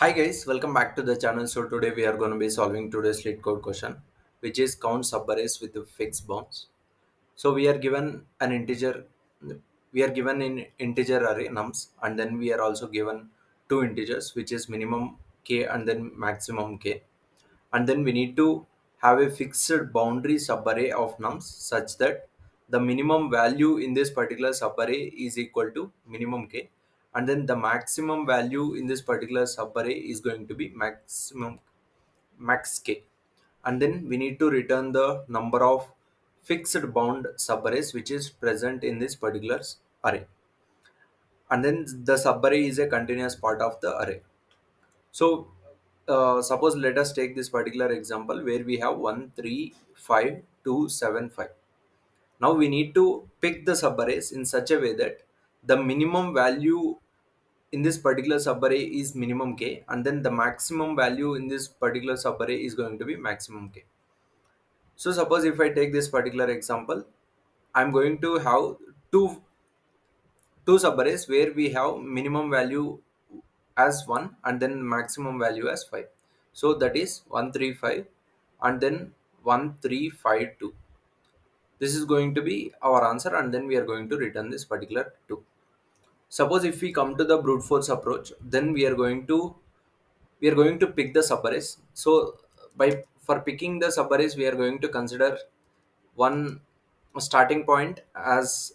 Hi guys, welcome back to the channel. So today we are going to be solving today's lead code question, which is count subarrays with the fixed bounds. So we are given an integer, we are given in integer array nums, and then we are also given two integers, which is minimum k and then maximum k, and then we need to have a fixed boundary subarray of nums such that the minimum value in this particular subarray is equal to minimum k, and then the maximum value in this particular subarray is going to be max k, and then we need to return the number of fixed bound subarrays which is present in this particular array, and then the subarray is a continuous part of the array. So, suppose let us take this particular example where we have 1, 3, 5, 2, 7, 5. Now we need to pick the subarrays in such a way that the minimum value in this particular subarray is minimum k, and then the maximum value in this particular subarray is going to be maximum k. So suppose if I take this particular example, I'm going to have two two subarrays where we have minimum value as 1 and then maximum value as 5. So that is 135 and then 1352. This is going to be our answer, and then we are going to return this particular 2. Suppose if we come to the brute force approach, then we are going to pick the subarrays. So by for picking the subarrays, we are going to consider one starting point as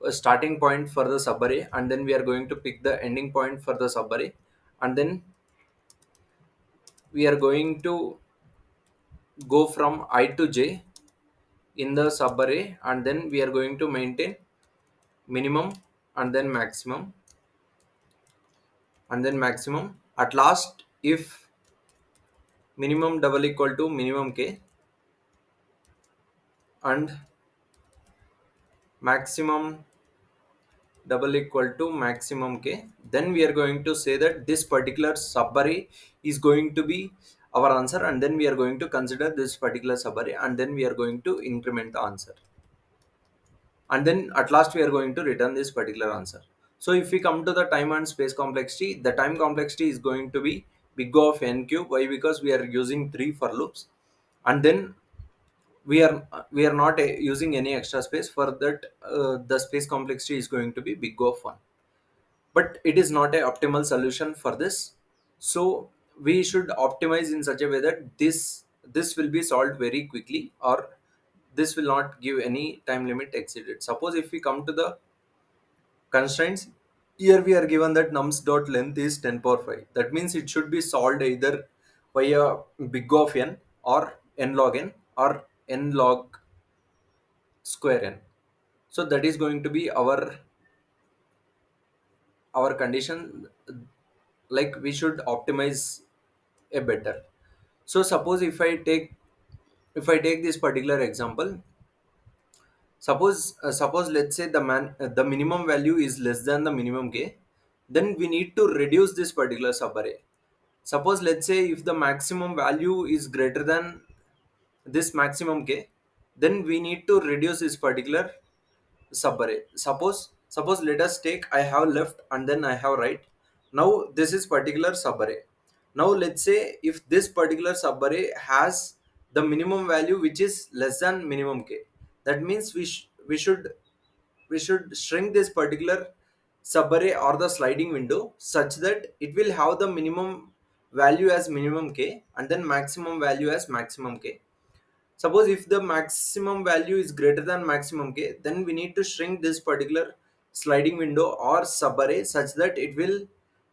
a starting point for the subarray, and then we are going to pick the ending point for the subarray, and then we are going to go from I to j in the subarray, and then we are going to maintain minimum and then maximum and then maximum. At last, if minimum double equal to minimum k and maximum double equal to maximum k, then we are going to say that this particular subarray is going to be our answer, and then we are going to consider this particular subarray, and then we are going to increment the answer, and then at last we are going to return this particular answer. So if we come to the time and space complexity, the time complexity is going to be big of n cube. Why? Because we are using 3 for loops, and then we are not using any extra space for that. The space complexity is going to be big of 1, but it is not a optimal solution for this. So we should optimize in such a way that this will be solved very quickly, or this will not give any time limit exceeded. Suppose if we come to the constraints, here we are given that nums dot length is 10 power 5. That means it should be solved either via big of n or n log n or n log square n. So that is going to be our condition, like we should optimize a better. So suppose if I take this particular example, suppose let's say the minimum value is less than the minimum k, then we need to reduce this particular subarray. Suppose let's say if the maximum value is greater than this maximum k, then we need to reduce this particular subarray. Suppose let us take, I have left and then I have right. Now this is particular subarray. Now let's say if this particular subarray has the minimum value which is less than minimum k, that means we should shrink this particular subarray or the sliding window such that it will have the minimum value as minimum k and then maximum value as maximum k. Suppose if the maximum value is greater than maximum k, then we need to shrink this particular sliding window or subarray such that it will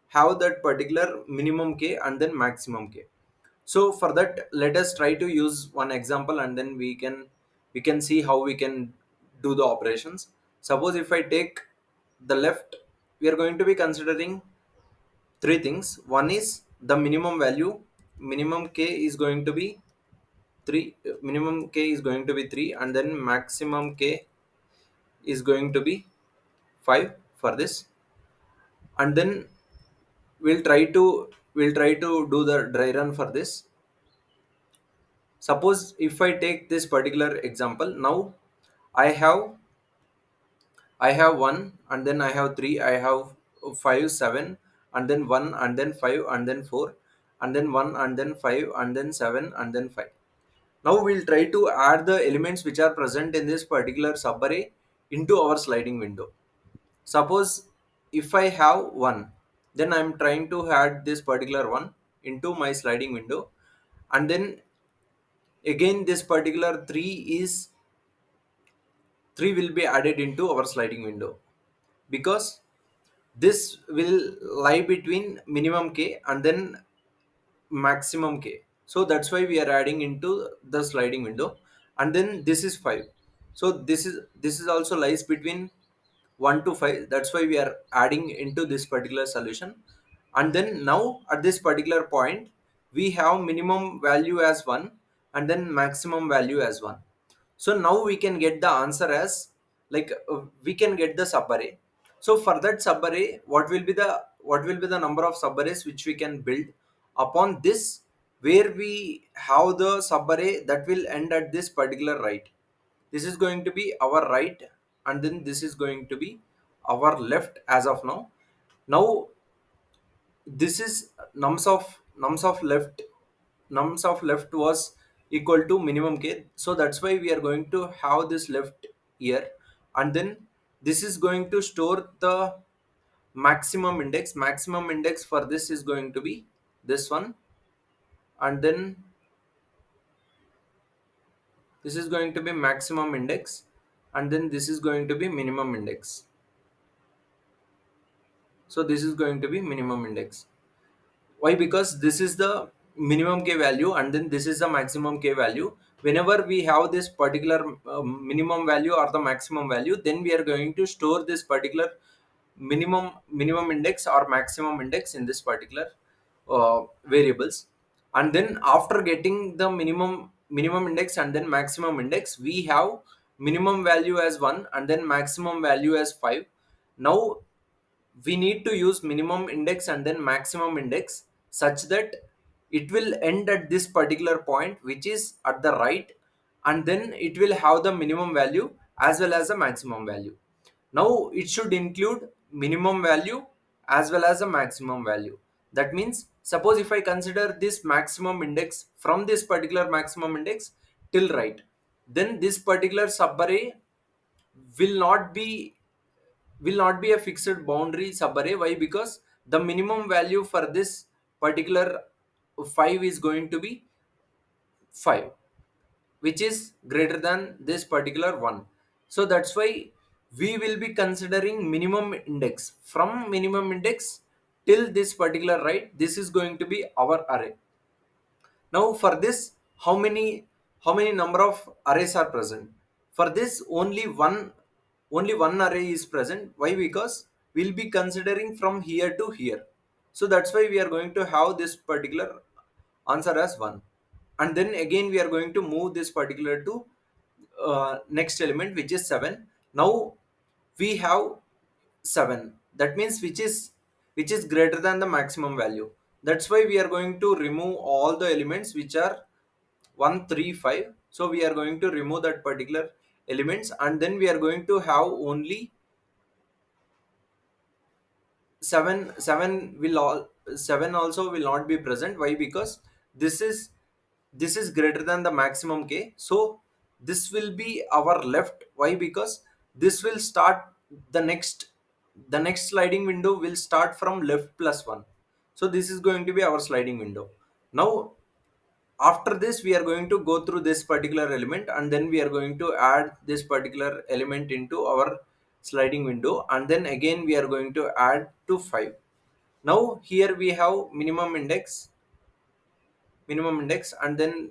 have that particular minimum k and then maximum k. So for that, let us try to use one example, and then we can see how we can do the operations. Suppose if I take the left, we are going to be considering three things. One is the minimum value. Minimum k is going to be 3. Minimum k is going to be 3, and then maximum k is going to be 5 for this. And then we'll try to do the dry run for this. Suppose if I take this particular example, now i have I have 1 and then I have 3, I have 5, 7, and then 1 and then 5 and then 4 and then 1 and then 5 and then 7 and then 5. Now we'll try to add the elements which are present in this particular subarray into our sliding window. Suppose if I have 1, then I'm trying to add this particular one into my sliding window, and then again this particular 3 will be added into our sliding window, because this will lie between minimum k and then maximum k. So that's why we are adding into the sliding window. And then this is 5, so this is also lies between 1 to 5. That's why we are adding into this particular solution. And then now at this particular point we have minimum value as 1 and then maximum value as 1. So now we can get the answer as, like, we can get the subarray. So for that subarray, what will be the number of subarrays which we can build upon this, where we have the subarray that will end at this particular right. This is going to be our right, and then this is going to be our left as of now. Now this is nums of left was equal to minimum k, so that's why we are going to have this left here. And then this is going to store the maximum index for this is going to be this one. And then this is going to be maximum index, and then this is going to be minimum index. So this is going to be minimum index. Why? Because this is the minimum k value and then this is the maximum k value. Whenever we have this particular minimum value or the maximum value, then we are going to store this particular minimum index or maximum index in this particular variables. And then after getting the minimum index and then maximum index, we have minimum value as 1 and then maximum value as 5. Now we need to use minimum index and then maximum index such that it will end at this particular point which is at the right, and then it will have the minimum value as well as the maximum value. Now it should include minimum value as well as the maximum value. That means, suppose if I consider this maximum index from this particular maximum index till right, then this particular subarray will not be will not be a fixed boundary subarray. Why? Because the minimum value for this particular 5 is going to be 5, which is greater than this particular one. So that's why we will be considering minimum index. From minimum index till this particular right, this is going to be our array. Now for this, how many number of arrays are present? For this, only one array is present. Why? Because we'll be considering from here to here. So that's why we are going to have this particular answer as 1. And then again we are going to move this particular to next element, which is 7. Now we have 7, that means which is greater than the maximum value. That's why we are going to remove all the elements which are 1 3 5. So we are going to remove that particular elements, and then we are going to have only 7 also will not be present. Why? Because this is this is greater than the maximum k, so this will be our left. Why? Because this will start the next sliding window will start from left plus 1. So this is going to be our sliding window. Now after this we are going to go through this particular element, and then we are going to add this particular element into our sliding window, and then again we are going to add to 5. Now here we have minimum index, and then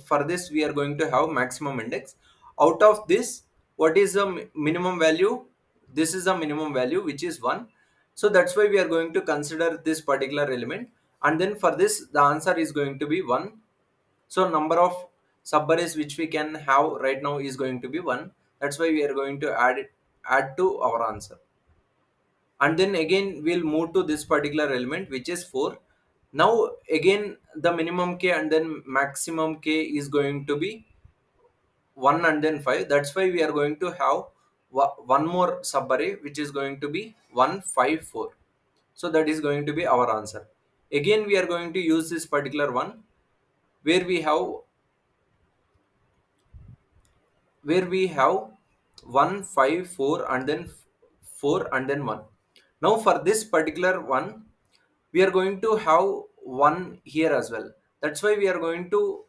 for this we are going to have maximum index. Out of this, what is the minimum value? This is the minimum value, which is 1. So that's why we are going to consider this particular element, and then for this the answer is going to be 1. So number of subarrays which we can have right now is going to be 1. That's why we are going to add to our answer. And then again we'll move to this particular element, which is 4. Now again the minimum k and then maximum k is going to be 1 and then 5. That's why we are going to have one more subarray, which is going to be 1 5 4. So that is going to be our answer. Again, we are going to use this particular one where we have 1 5 4 and then 4 and then 1. Now for this particular one, we are going to have 1 here as well. That's why we are going to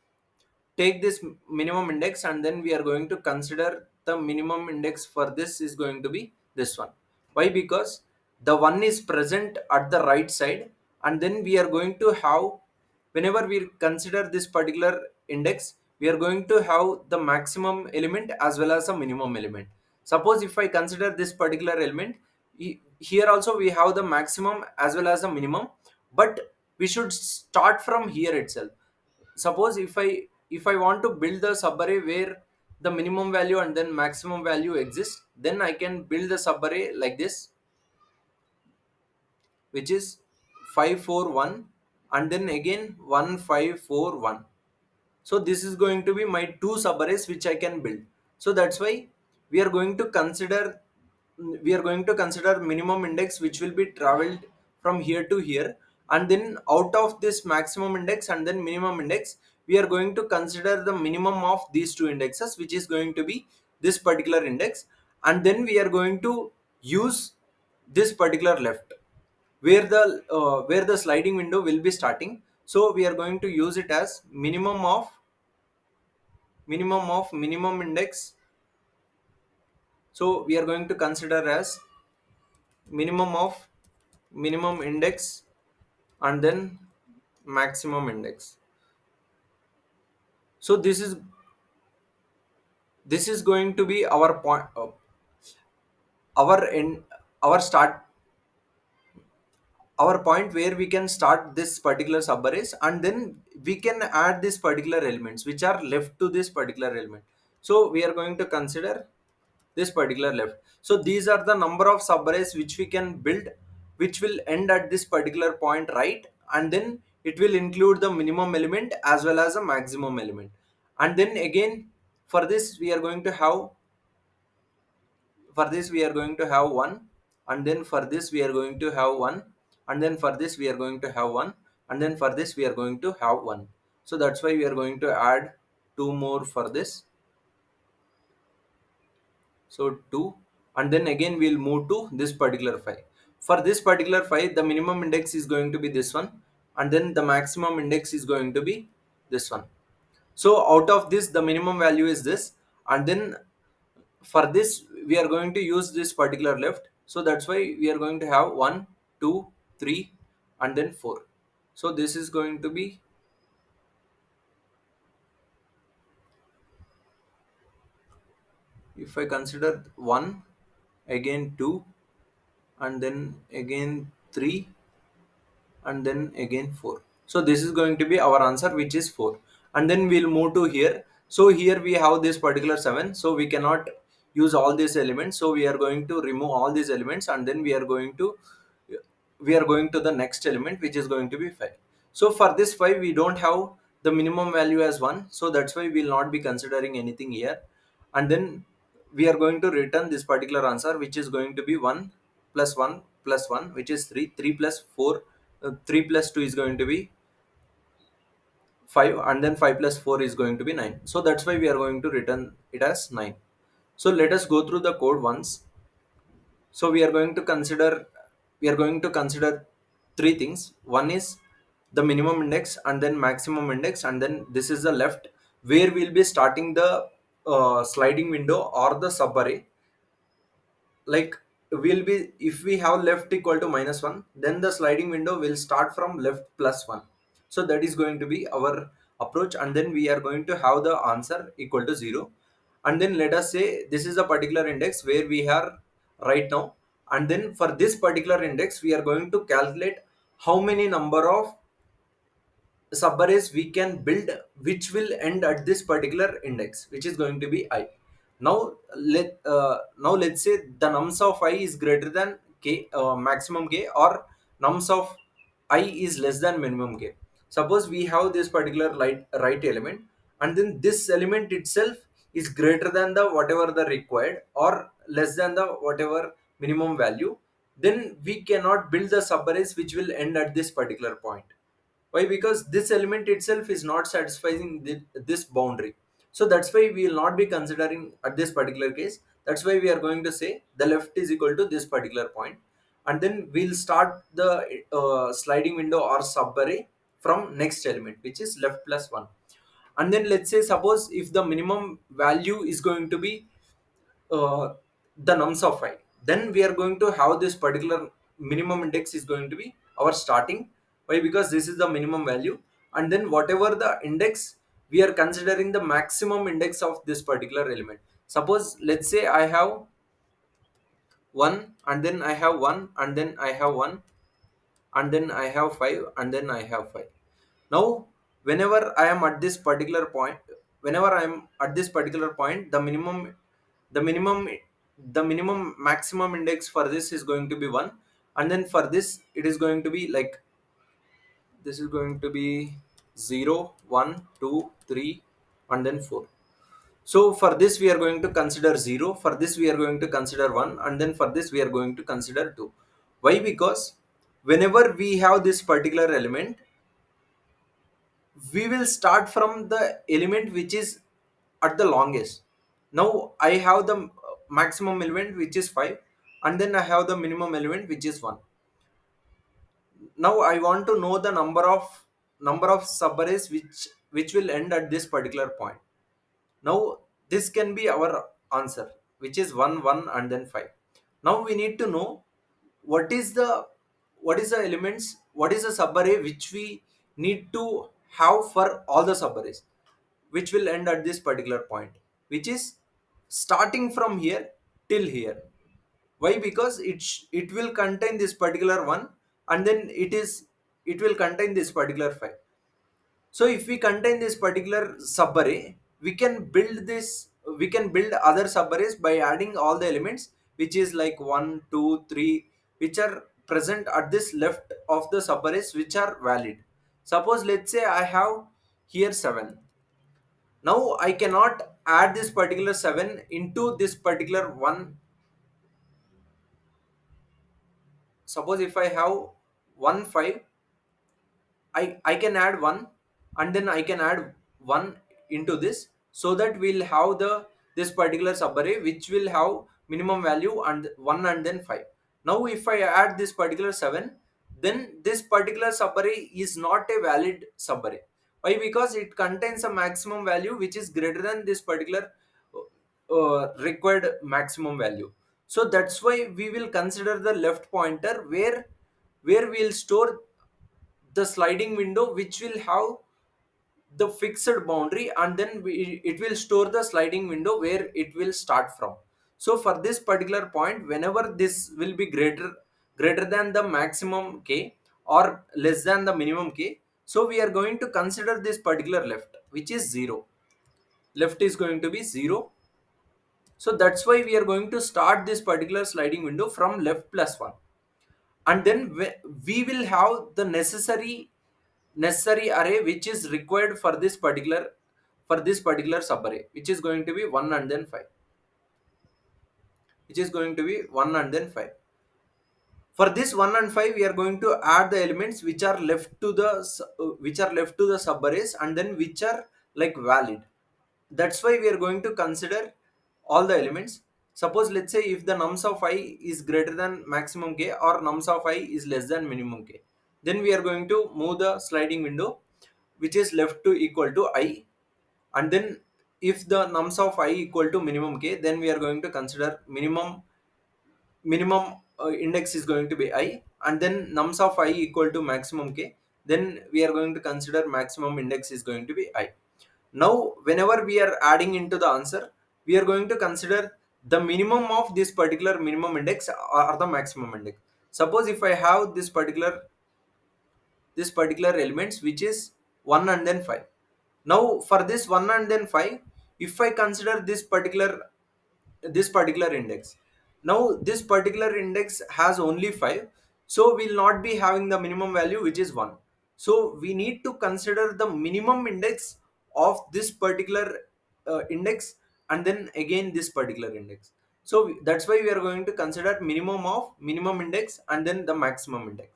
take this minimum index, and then we are going to consider the minimum index for this is going to be this one. Why? Because the one is present at the right side, and then we are going to have, whenever we consider this particular index, we are going to have the maximum element as well as a minimum element. Suppose if I consider this particular element, here also we have the maximum as well as a minimum, but we should start from here itself. Suppose if I want to build the subarray where the minimum value and then maximum value exists, then I can build the subarray like this, which is 541 and then again 1541. So this is going to be my two subarrays which I can build. So that's why we are going to consider minimum index which will be traveled from here to here, and then out of this maximum index and then minimum index, we are going to consider the minimum of these two indexes, which is going to be this particular index, and then we are going to use this particular left where the sliding window will be starting. So we are going to use it as minimum index. So we are going to consider as minimum of minimum index and then maximum index. So this is going to be our point, our in our start our point where we can start this particular subarrays, and then we can add this particular elements which are left to this particular element. So we are going to consider this particular left. So these are the number of subarrays which we can build, which will end at this particular point, right? And then it will include the minimum element as well as a maximum element. And then again, for this we are going to have one, and then for this we are going to have one, and then for this we are going to have one, and then for this we are going to have one. So that's why we are going to add two more for this. So 2, and then again we'll move to this particular 5. For this particular 5, the minimum index is going to be this one, and then the maximum index is going to be this one. So out of this, the minimum value is this, and then for this we are going to use this particular left. So that's why we are going to have 1 2 3 and then 4. So this is going to be, if I consider 1, again 2, and then again 3, and then again 4. So this is going to be our answer, which is 4. And then we'll move to here. So here we have this particular 7, so we cannot use all these elements, so we are going to remove all these elements, and then we are going to the next element, which is going to be 5. So for this 5, we don't have the minimum value as 1, so that's why we'll not be considering anything here. And then we are going to return this particular answer, which is going to be 1 plus 1 plus 1, which is 3. 3 plus 4, 3 plus 2 is going to be 5, and then 5 plus 4 is going to be 9. So that's why we are going to return it as 9. So let us go through the code once. So we are going to consider three things. One is the minimum index and then maximum index, and then this is the left where we'll be starting the sliding window or the subarray. Like, will be, if we have left equal to -1, then the sliding window will start from left plus 1. So that is going to be our approach, and then we are going to have the answer equal to 0. And then let us say this is a particular index where we are right now, and then for this particular index we are going to calculate how many number of subarrays we can build which will end at this particular index, which is going to be I. Now let's say the nums of I is greater than k, maximum k, or nums of I is less than minimum k. Suppose we have this particular right element, and then this element itself is greater than the whatever the required or less than the whatever minimum value, then we cannot build the subarrays which will end at this particular point. Why? Because this element itself is not satisfying this boundary. So that's why we will not be considering at this particular case. That's why we are going to say the left is equal to this particular point, and then we'll start the sliding window or subarray from next element, which is left plus 1. And then let's say, suppose if the minimum value is going to be uh, the nums of I, then we are going to have this particular minimum index is going to be our starting. Why? Because this is the minimum value, and then whatever the index, we are considering the maximum index of this particular element. Suppose let's say I have 1, and then I have 1, and then I have 1, and then I have 5, and then I have 5. Now, whenever I am at this particular point, whenever I am at this particular point, the minimum, the minimum maximum index for this is going to be 1, and then for this it is going to be like this is going to be 0, 1, 2, 3, and then 4. So for this we are going to consider 0, for this we are going to consider 1, and then for this we are going to consider 2. Why? Because whenever we have this particular element, we will start from the element which is at the longest. Now I have the maximum element which is 5, and then I have the minimum element which is 1. Now I want to know the number of subarrays which will end at this particular point. Now this can be our answer, which is 1, 1, and then 5. Now we need to know what is the elements, what is the subarray which we need to have for all the subarrays which will end at this particular point, which is starting from here till here. Why? Because it will contain this particular one, and then it will contain this particular 5. So if we contain this particular subarray, we can build other subarrays by adding all the elements which is like 1, 2, 3, which are present at this left of the subarrays which are valid. Suppose let's say I have here 7. Now I cannot add this particular 7 into this particular one. Suppose if I have 1, 5, I can add 1, and then I can add 1 into this, so that we'll have this particular subarray which will have minimum value and 1 and then 5. Now if I add this particular 7, then this particular subarray is not a valid subarray. Why? Because it contains a maximum value which is greater than this particular required maximum value. So that's why we will consider the left pointer where we'll store the sliding window which will have the fixed boundary, and then it will store the sliding window where it will start from. So for this particular point, whenever this will be greater than the maximum k or less than the minimum k, so we are going to consider this particular left, which is 0. Left is going to be 0. So that's why we are going to start this particular sliding window from left plus 1, and then we will have the necessary array which is required for this particular subarray, which is going to be 1 and then 5, which is going to be 1 and then 5. For this 1 and 5, we are going to add the elements which are left to the subarrays, and then which are like valid. That's why we are going to consider all the elements. Suppose let's say if the nums of I is greater than maximum k or nums of I is less than minimum k, then we are going to move the sliding window which is left to equal to I, and then if the nums of I equal to minimum k, then we are going to consider minimum index is going to be I, and then nums of I equal to maximum k, then we are going to consider maximum index is going to be I. Now whenever we are adding into the answer, we are going to consider the minimum of this particular minimum index or the maximum index. Suppose if I have this particular elements which is 1 and then 5. Now for this 1 and then 5, if I consider this particular index, now this particular index has only 5, so we'll not be having the minimum value which is 1. So we need to consider the minimum index of this particular index, and then again this particular index. So that's why we are going to consider minimum of minimum index and then the maximum index.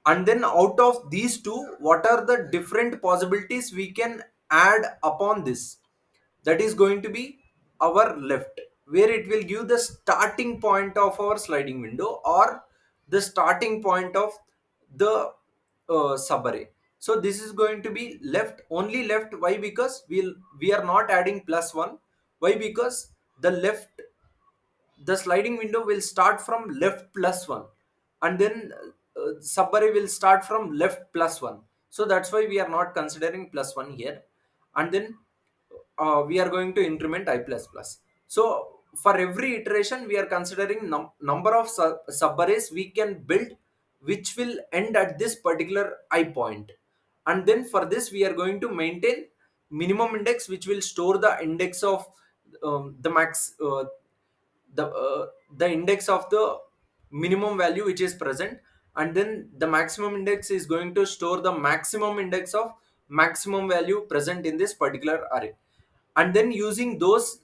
And then out of these two, what are the different possibilities we can add upon this? That is going to be our left, where it will give the starting point of our sliding window or the starting point of the subarray. So this is going to be left, only left. Why? Because we are not adding plus one. Why? Because the left, the sliding window will start from left plus 1, and then subarray will start from left plus 1. So that's why we are not considering plus 1 here. And then we are going to increment I plus plus. So for every iteration we are considering number of subarrays we can build, which will end at this particular I point. And then for this we are going to maintain minimum index, which will store the index of the max the index of the minimum value which is present, and then the maximum index is going to store the maximum index of maximum value present in this particular array. And then using those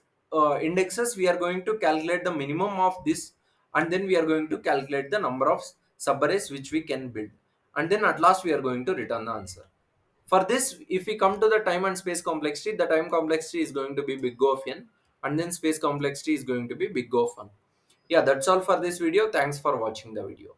indexes we are going to calculate the minimum of this, and then we are going to calculate the number of subarrays which we can build, and then at last we are going to return the answer. For this, if we come to the time and space complexity, the time complexity is going to be big O of n, and then space complexity is going to be big O of 1. Yeah, that's all for this video. Thanks for watching the video.